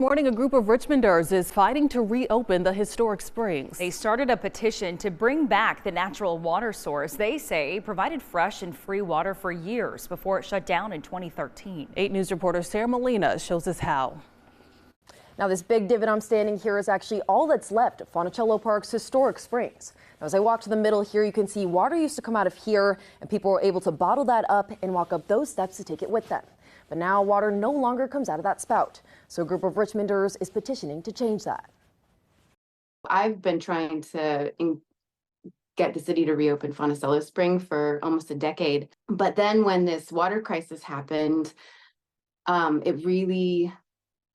Morning, a group of Richmonders is fighting to reopen the historic springs. They started a petition to bring back the natural water source they say provided fresh and free water for years before it shut down in 2013. 8 News reporter Sarah Molina shows us how. Now, this big divot I'm standing here is actually all that's left of Fonticello Park's historic springs. Now, as I walk to the middle here, you can see water used to come out of here, and people were able to bottle that up and walk up those steps to take it with them. But now water no longer comes out of that spout. So a group of Richmonders is petitioning to change that. I've been trying to get the city to reopen Fonticello Springs for almost a decade. But then when this water crisis happened, it really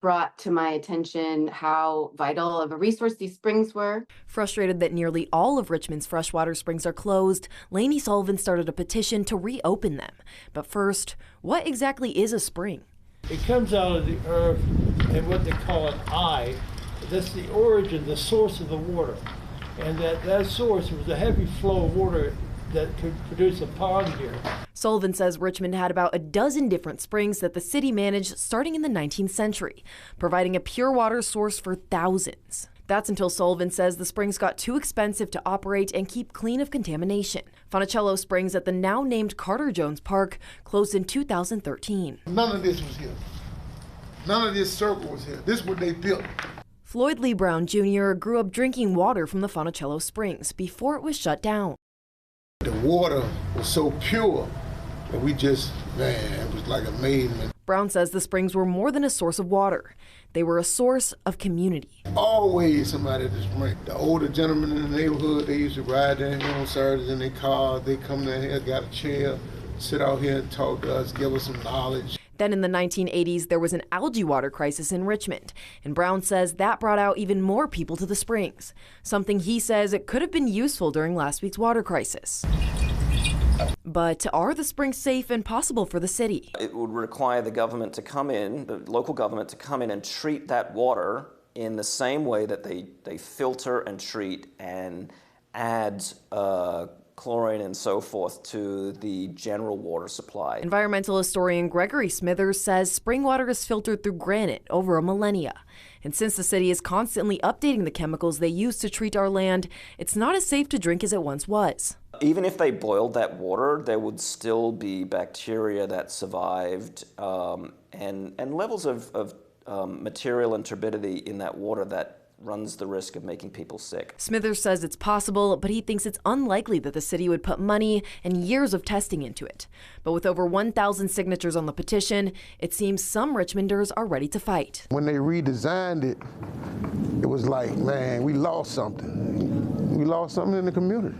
brought to my attention how vital of a resource these springs were. Frustrated that nearly all of Richmond's freshwater springs are closed, Laney Sullivan started a petition to reopen them. But first, what exactly is a spring? It comes out of the earth and what they call an eye. That's the origin, the source of the water. And that source was a heavy flow of water that could produce a pond here. Sullivan says Richmond had about a dozen different springs that the city managed starting in the 19th century, providing a pure water source for thousands. That's until Sullivan says the springs got too expensive to operate and keep clean of contamination. Fonticello Springs at the now named Carter Jones Park closed in 2013. None of this was here. None of this circle was here. This is what they built. Floyd Lee Brown Jr. grew up drinking water from the Fonticello Springs before it was shut down. The water was so pure that it was like amazing. Brown says the springs were more than a source of water. They were a source of community. Always somebody at the spring. The older gentlemen in the neighborhood, they used to ride down here on Saturdays in their car. They come down here, got a chair, sit out here and talk to us, give us some knowledge. Then in the 1980s, there was an algae water crisis in Richmond, and Brown says that brought out even more people to the springs, something he says it could have been useful during last week's water crisis. But are the springs safe and possible for the city? It would require the government to come in, the local government to come in and treat that water in the same way that they filter and treat and add chlorine and so forth to the general water supply. Environmental historian Gregory Smithers says spring water is filtered through granite over a millennia. And since the city is constantly updating the chemicals they use to treat our land, it's not as safe to drink as it once was. Even if they boiled that water, there would still be bacteria that survived and levels of material and turbidity in that water that runs the risk of making people sick. Smithers says it's possible, but he thinks it's unlikely that the city would put money and years of testing into it. But with over 1,000 signatures on the petition, it seems some Richmonders are ready to fight. When they redesigned it, it was like, man, we lost something. We lost something in the community.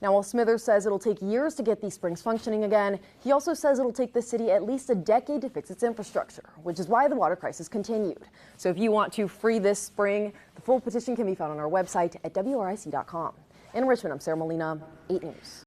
Now, while Smithers says it'll take years to get these springs functioning again, he also says it'll take the city at least a decade to fix its infrastructure, which is why the water crisis continued. So if you want to free this spring, the full petition can be found on our website at WRIC.com. In Richmond, I'm Sarah Molina, 8 News.